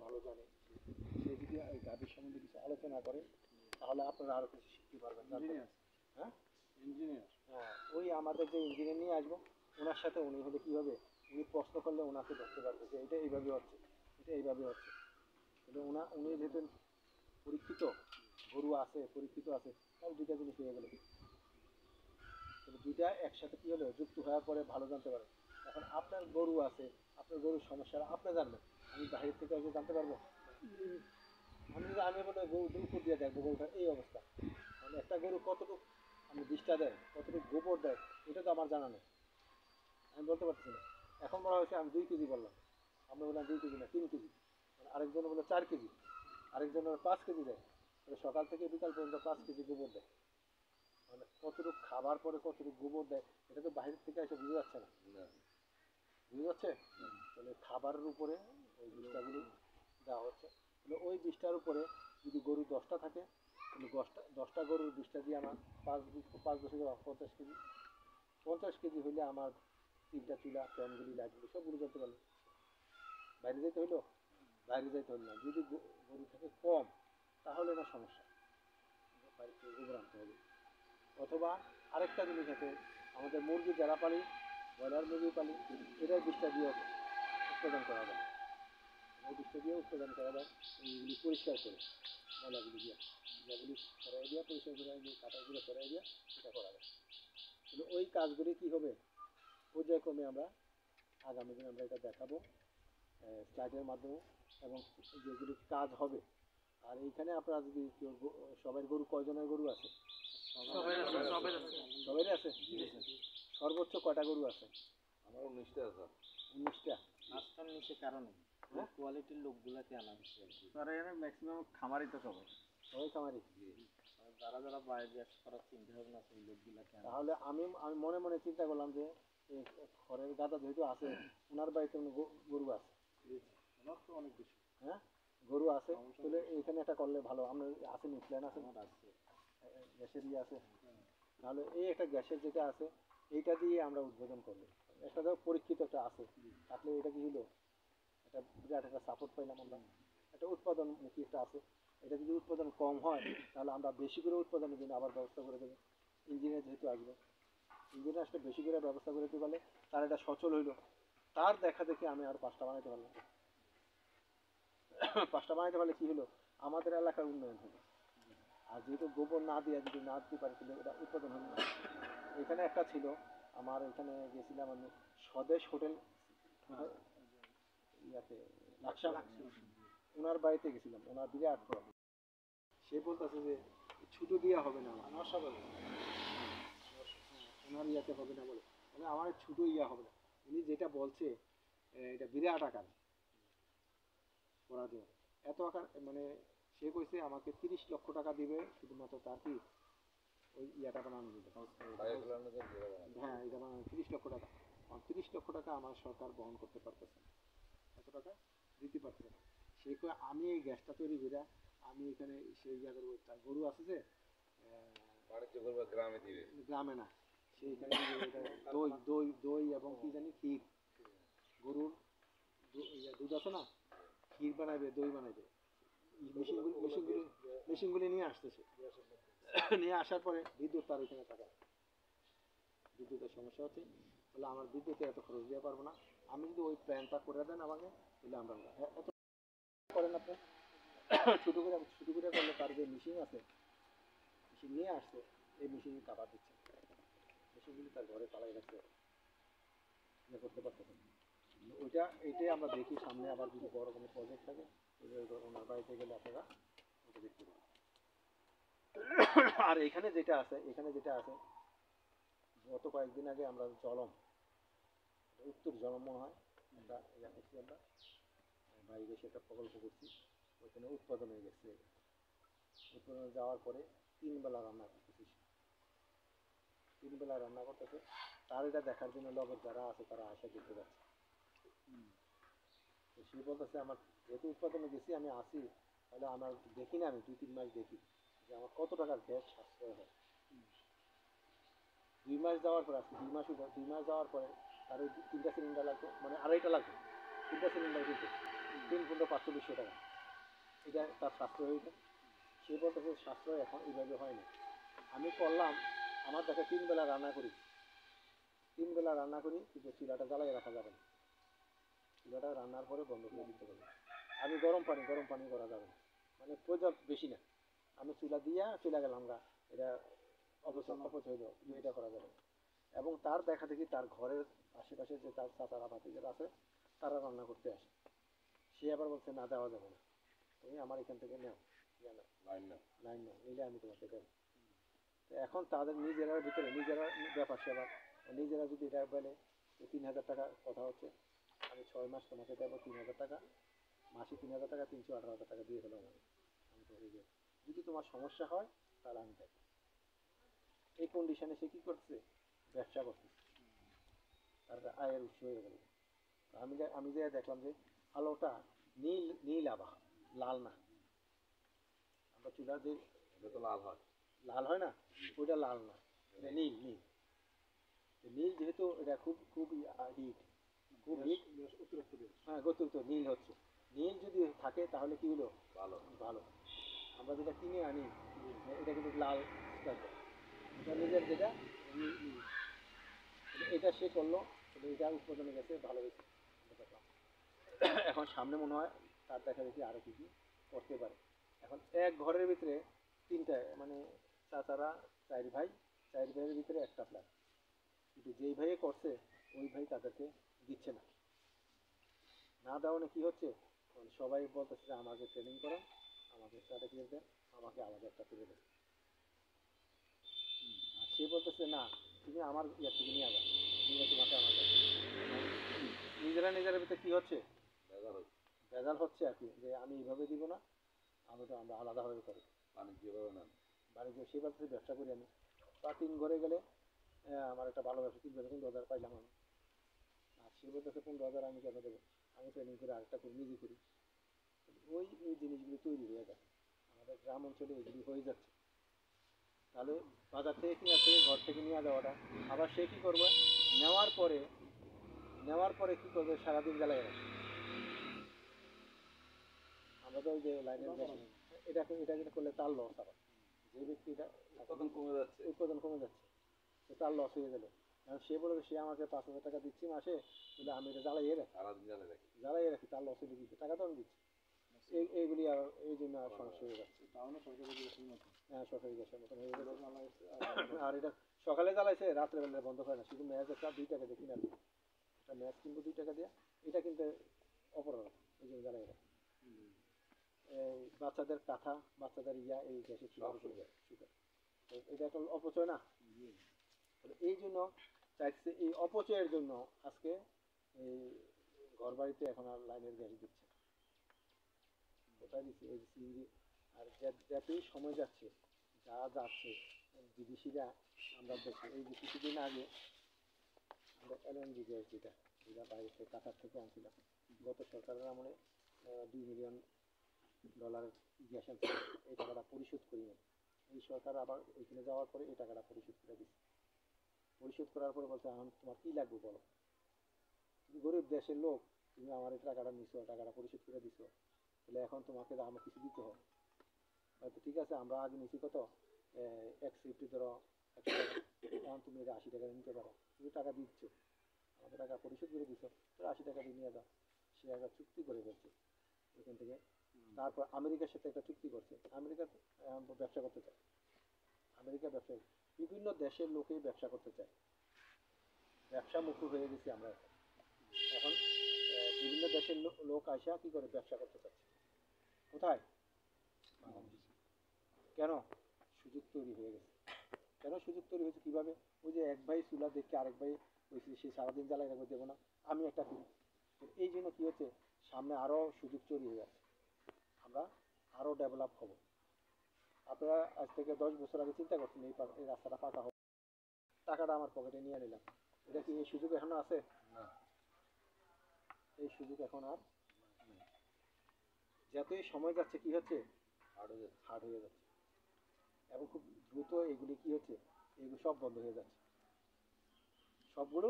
ভালো জানে, সে যদি এই গাভীর সম্বন্ধে কিছু আলোচনা করে তাহলে আপনারা আরও কিছু শিখতে পারবেন। হ্যাঁ, ইঞ্জিনিয়ার, হ্যাঁ, ওই আমাদের যে ইঞ্জিনিয়ার নিয়ে আসবো ওনার সাথে উনি হলে কী হবে, উনি প্রশ্ন করলে ওনাকে ধরতে পারবে যে এটা এইভাবে হচ্ছে, এটা এইভাবে হচ্ছে। কিন্তু উনি যেহেতু পরীক্ষিত গরু আছে, পরীক্ষিত আছে, তাহলে দুইটা জিনিস হয়ে গেল। কিন্তু দুইটা একসাথে কী হলো, যুক্ত হওয়ার পরে ভালো জানতে পারে। এখন আপনার গরু আছে, আপনার গরুর সমস্যাটা আপনি জানবেন, আমি বাইরে থেকে আগে জানতে পারবো? আমি বলে গরু উপর দিয়ে দেখবো গরুটার এই অবস্থা, মানে একটা গরু কতটুকু আমি বিষটা দেয়, কতটুকু গোবর দেয়, এটা তো আমার জানা নেই, আমি বলতে পারছি না। এখন বলা হয়েছে আমি 2 কেজি বললাম, আমরা বললাম 2 কেজি না 3 কেজি, মানে আরেকজন বলে 4 কেজি, আরেকজন 5 কেজি দেয়। সকাল থেকে বিকাল পর্যন্ত 5 কেজি গোবর দেয়, মানে কতটুকু খাবার পরে কতটুকু গোবর দেয় এটা তো বাইরের থেকে এসে বুঝে যাচ্ছে না, বুঝে যাচ্ছে। তাহলে খাবারের উপরে ওই বিষটাগুলি দেওয়া হচ্ছে। তাহলে ওই বিষটার উপরে যদি গরু 10টা থাকে, তাহলে 10টা গরুর বিষটা দিয়ে আমার 5 বছর 50 কেজি, 50 কেজি হইলে আমার 3টা চুলা, ফ্যানগুলি, লাইটগুলি সবগুলো জ্বলতে পারলো। বাইরে যেতে হইলো, বাইরে যেতে হলো না। যদি গরু থাকে কম তাহলে না সমস্যা, বাইরে থেকে গোবর আনতে হবে। অথবা আরেকটা জিনিস আছে, আমাদের মুরগি যারা পালি, ব্রয়লার মুরগি পালি, এটার বিষটা দিয়ে উৎপাদন করা যায়, এই বিষটা দিয়ে উৎপাদন করা যায়। এইগুলি পরিষ্কার করে ময়লাগুলি দিয়ে, ময়লাগুলি সরাই দিয়া, পরিষ্কার করে কাঁটাগুলো সরাই দিয়া এটা করা যায়। কিন্তু ওই কাজগুলি কী হবে, পর্যায়ক্রমে আমরা আগামী দিন আমরা এটা দেখাবো স্লাইডের মাধ্যমে, এবং যেগুলি কাজ হবে। আর এইখানে আপনারা যদি কেউ সবাই গরু, কয়জনের গরু আছে? সবাই আছে। সর্বোচ্চ কয়টা গরু আছে? আমার 19টা আছে। 19টা? রাস্তার নিচে কারণে কোয়ালিটির লোকগুলাকে আনা হচ্ছে আর কি। তারা এখানে ম্যাক্সিমাম খামারি, তো সবাই সবাই খামারি। যারা যারা বাইরে করার চিন্তা ভাবনা আছে ওই লোকগুলাকে আনা। তাহলে আমি মনে মনে চিন্তা করলাম যে খড়ের গাদা যেহেতু আছে, ওনার বাড়িতে গরু আছে, ওনার তো অনেক বেশি, হ্যাঁ গরু আছে, তাহলে এইখানে একটা করলে ভালো। আপনার আছে নি প্ল্যান? আছে, গ্যাসের ইয়ে আছে, তাহলে এই একটা গ্যাসের যেটা আছে এইটা দিয়ে আমরা উদ্বোধন করবো। একটা ধর পরীক্ষিত একটা আছে থাকলে এটা কি হলো, এটা বিরাট একটা সাপোর্ট পাইলাম আমরা, একটা উৎপাদনমুখী একটা আছে। এটা যদি উৎপাদন কম হয় তাহলে আমরা বেশি করে উৎপাদনের জন্য আবার ব্যবস্থা করে দেবো। ইঞ্জিনিয়ার যেহেতু আসবে, ইঞ্জিনিয়ার আসলে বেশি করে ব্যবস্থা করে দিতে পারলে তার এটা সচল হইলো, তার দেখা দেখি আমি আর 5টা বানাইতে পারলাম। 5টা বানাইতে পারলে কি হলো, আমাদের এলাকার উন্নয়ন হলো। আর যেহেতু গোবর না দিয়ে যদি না দিতে পারি তাহলে এটা উৎপাদন হলো না। এখানে একটা ছিল, আমার এখানে গেছিলাম আমি স্বদেশ হোটেল ইয়াতে লাকসাম, ওনার বাড়িতে গেছিলাম, ওনার বিরাট প্রবলেম। সে বলতেছে যে ছুটো দিয়া হবে না, আমার সব ওনার ইয়াতে হবে না বলে, মানে আমার ছুটো ইয়া হবে না। উনি যেটা বলছে এটা বিরাট আকার করা যায়, এত আকার, মানে সে কইছে আমাকে 30 লক্ষ টাকা দিবে শুধুমাত্র তার কি ওই ইয়াটা বানানো দিবে। হ্যাঁ, এটা বানানো 30 লক্ষ টাকা। 30 লক্ষ টাকা আমার সরকার বহন করতে পারতেছে না, এত টাকা দিতে পারতেছে না। সে কয় আমি এই গ্যাসটা তৈরি করে আমি এখানে সেই ইয়া করবো। তার গরু আছে যে বাণিজ্য করবে গ্রামে দিবে, গ্রামে না, সেইখানে দই দই দই এবং কি জানি ক্ষীর, গরুর দুধ আছে না, ক্ষীর বানাইবে, দই বানাইবে। মেশিনগুলি নিয়ে আসতেছে, নিয়ে আসার পরে বিদ্যুৎ তার ওইখানে থাকা, বিদ্যুতের সমস্যা হচ্ছে, তাহলে আমার বিদ্যুতে এত খরচ দিতে পারবো না। আমি যদি ওই প্ল্যানটা করে দেন আমাকে, তাহলে আমরা এত করেন আপনি ছোটো করে করলে তার যে মেশিন আছে, মেশিন নিয়ে আসছে, এই মেশিন কাভার দিচ্ছে, মেশিনগুলি তার ঘরে পালাই রাখতে ইয়ে করতে পারতেছে। এইটাই আমরা দেখি সামনে আবার যদি বড় কোনো প্রজেক্ট থাকে ওনার বাড়িতে গেলে আপনারা ওটা দেখতে পাবেন। আর এখানে যেটা আছে গত কয়েকদিন আগে আমরা জলম, উত্তর জলম মনে হয় একটা ইয়া করছি, আমরা বাইরে এসে একটা প্রকল্প করছি, ওইখানে উৎপাদন হয়ে গেছে। উৎপাদনে যাওয়ার পরে 3 বেলা রান্না করতেছি, 3 বেলা রান্না করতেছে। তার এটা দেখার জন্য লগের যারা আছে তারা আসা দেখতে যাচ্ছে। তো সে বলতেছে আমার যেহেতু উৎপাদনে গেছি, আমি আসি, তাহলে আমার দেখি না, আমি 2-3 মাস দেখি যে আমার কত টাকার গ্যাস সাশ্রয় হয়। 2 মাস যাওয়ার পরে আসছে, 2 মাস যাওয়ার পরে তার ওই 3টা সিলিন্ডার লাগবে, মানে 2.5টা লাগবে, তিনটা সিলিন্ডার কিন্তু 3,500 টাকা, এটা তার সাশ্রয় হইল। সে বলতেছে সাশ্রয় এখন এইভাবে হয় না। আমি করলাম, আমার দেখে 3 বেলা রান্না করি, 3 বেলা রান্না করি, কিন্তু চুলাটা জ্বালাই রাখা যাবে না, চুলাটা রান্নার পরে বন্ধ করে দিতে হবে। আমি গরম পানি করা যাবে না, মানে প্রয়োজন বেশি না, আমি চুলা দিয়া চলে গেলাম গা, এটা অপচয় হইল, এটা করা যাবে না। এবং তার দেখা দেখি তার ঘরের আশেপাশে যে তার চাচারা ভাতিজারা আছে, তারা রান্না করতে আসে, সে আবার বলছে না, দেওয়া যাবে না, তুমি আমার এখান থেকে নেও, লাইন না। লাইন নাও, নিলে আমি তোমাকে দেবো। তো এখন তাদের নিজেরার ভিতরে নিজেরা ব্যাপার সেবা, নিজেরা যদি এটা বলে 3,000 টাকা কথা হচ্ছে, আমি 6 মাস তোমাকে দেবো 3,000 টাকা, মাসে 3,000 টাকা, 318,000 টাকা দিয়ে ফেলো আমাকে, আমি তোমাকে দেবো, যদি তোমার সমস্যা হয় তাহলে আমি দেবো। এই কন্ডিশনে সে কী করছে, ব্যবসা করতেছে, তার একটা আয়ের উৎস হয়ে গেল। আমি যে দেখলাম যে আলোটা নীল আভা, লাল না, আমরা চুলার যে এটা তো লাল হয়। লাল হয় না, ওইটা লাল না, এটা নীল নীল। তো নীল যেহেতু এটা খুব খুব হিট, খুব হিট, হ্যাঁ গতিত নীল হচ্ছে, নীল যদি থাকে তাহলে কি হলো, ভালো। ভালো। আমরা যেটা কিনে আনি এটা কিন্তু লাল থাকে, এটা নিজের যেটা নীল। এটা সে করলো, এটা উৎপাদনে গেছে, ভালো হয়েছে, আমরা দেখলাম। এখন সামনে মনে হয় তার দেখা দেখি আরো কি কি করতে পারে। এখন এক ঘরের ভিতরে তিনটা, মানে চাচারা 4 ভাই, 4 ভাইয়ের ভিতরে একটা ফ্ল্যাট, কিন্তু যেই ভাইয়ে করছে ওই ভাই তাদেরকে দিচ্ছে না, না দেওয়ানে কি হচ্ছে, এখন সবাই বলতেছে যে আমাকে ট্রেনিং করান, আমাকে সার্টিফিকেট দেন, আমাকে আলাদা একটা করে দেন। আর সে বলতেছে না, তুমি আমার ইয়ার থেকে নিয়ে যাবে, নিয়ে তোমাকে আমার কাছে। নিজেরা ভিতরে কি হচ্ছে, ভেজাল হচ্ছে। ভেজাল হচ্ছে আর কি, যে আমি এইভাবে দিব না, আমরা আলাদাভাবে করি। বাণিজ্যভাবে নেন। বাড়িতে সেই পাশে ব্যবসা করি আমি, বা 3 ঘরে গেলে আমার একটা ভালো ব্যবসা, 3 ঘরে 15,000 পাইলাম আমি। আর সে বলতেছে 15,000 আমি কেন দেবো, আমি ট্রেনিং করে আরেকটা করে নিজে করি। ওই জিনিসগুলো তৈরি হয়ে যায়, আমাদের গ্রাম অঞ্চলে এগুলি হয়ে যাচ্ছে। তাহলে বাজার থেকে কিনার থেকে ঘর থেকে নিয়ে যাওয়াটা, আবার সে কী করবে, নেওয়ার পরে কী করবে, সারাদিন জ্বালায় রাখবে। আমরা তো ওই যে লাইনের গ্যাস, এটা যেটা করলে তার লস, আবার যে ব্যক্তি এটা উৎপাদন কমে যাচ্ছে। উৎপাদন কমে যাচ্ছে, তো তার লস হয়ে গেল। কারণ সে বলবে সে আমাকে 5,000 টাকা দিচ্ছি মাসে, বলে আমি এটা সারাদিন জ্বালে রাখি। জ্বালাইয়ে রাখি, তার লস হলে দিচ্ছে, টাকা তো আমি দিচ্ছি। এইগুলি আর এই জন্য আর সমস্যা হয়ে যাচ্ছে। হ্যাঁ, সরকারি গ্যাসের মতন হয়ে গেছে। আর এটা সকালে জ্বালাইছে, রাত্রেবেলা বন্ধ করে না, শুধু ম্যাচ একটা 2 টাকা দিয়ে কিনা দিই, একটা ম্যাচ কিনবো 2 টাকা দিয়ে, এটা কিন্তু অপরাধ, এই জন্য জ্বালাই রাখে। এই বাচ্চাদের কাঁথা, বাচ্চাদের এই গ্যাসের চুলা সুগার, এটা একটা অপচয় না। এই জন্য চাইছে, এই অপচয়ের জন্য আজকে এই ঘর বাড়িতে এখন আর লাইনের গ্যাস দিচ্ছে না। কোথায় দিচ্ছে, এই সিএনজি। আর যতই সময় যাচ্ছে, যা যাচ্ছে, বিদেশিরা, আমরা দেখছি এই যে কিছুদিন আগে আমরা এলএনজি গ্যাস যেটা বাইরে থেকে কাতার থেকে আনছিলাম, গত সরকারের আমলে $2 মিলিয়ন গ্যাস আনছিল, এই টাকাটা পরিশোধ করি না। এই সরকার আবার ওইখানে যাওয়ার পরে এই টাকাটা পরিশোধ করে দিচ্ছে। পরিশোধ করার পরে বলছে এখন তোমার কী লাগবে বলো, তুমি গরিব দেশের লোক, তুমি আমার এই টাকাটা নিছো, টাকাটা পরিশোধ করে দিছো, তাহলে এখন তোমাকে আমার কিছু দিতে হয়। হয়তো ঠিক আছে, আমরা আগে নিছি কত, এক সিফটি ধরো 100 টাকা, এখন তুমি এটা 80 টাকা নিতে পারো, তুমি টাকা দিচ্ছ, আমাকে টাকা পরিশোধ করে দিচ্ছ, তো 80 টাকা দিয়ে নিয়ে যাও। সে একটা চুক্তি করে ফেলছে ওইখান থেকে। তারপর আমেরিকার সাথে একটা চুক্তি করছে, আমেরিকা ব্যবসা করতে চায়, আমেরিকা ব্যবসা, বিভিন্ন দেশের লোকেই ব্যবসা করতে চায়, ব্যবসা মুখী হয়ে গেছি আমরা এখন। এখন বিভিন্ন দেশের লোক আসা কি করে, ব্যবসা করতে চাচ্ছে, কোথায়, কেন, সুযোগ তৈরি হয়ে গেছে। কেন সুযোগ তৈরি হয়েছে, কীভাবে, ওই যে এক ভাই চুলা দেখে আরেক ভাই বলছে সে সারাদিন জ্বালাই রাখবে, দেবো না, আমি একটা করি। তো এই জন্য কী হচ্ছে, সামনে আরও সুযোগ তৈরি হয়ে আছে, আমরা আরও ডেভেলপ হব। আপনারা আজ থেকে 10 বছর আগে চিন্তা করছেন এই রাস্তাটা পাকা হবে, টাকাটা আমার পকেটে নিয়ে নিলাম, এটা কি এই সুযোগ এখনো আছে? না। এই সুযোগ এখন আর নেই। যতই সময় যাচ্ছে কি হচ্ছে, হার্ড হয়ে যাচ্ছে, এবং খুব দ্রুত এগুলি কি হচ্ছে, এগুলো সব বন্ধ হয়ে যাচ্ছে, সবগুলো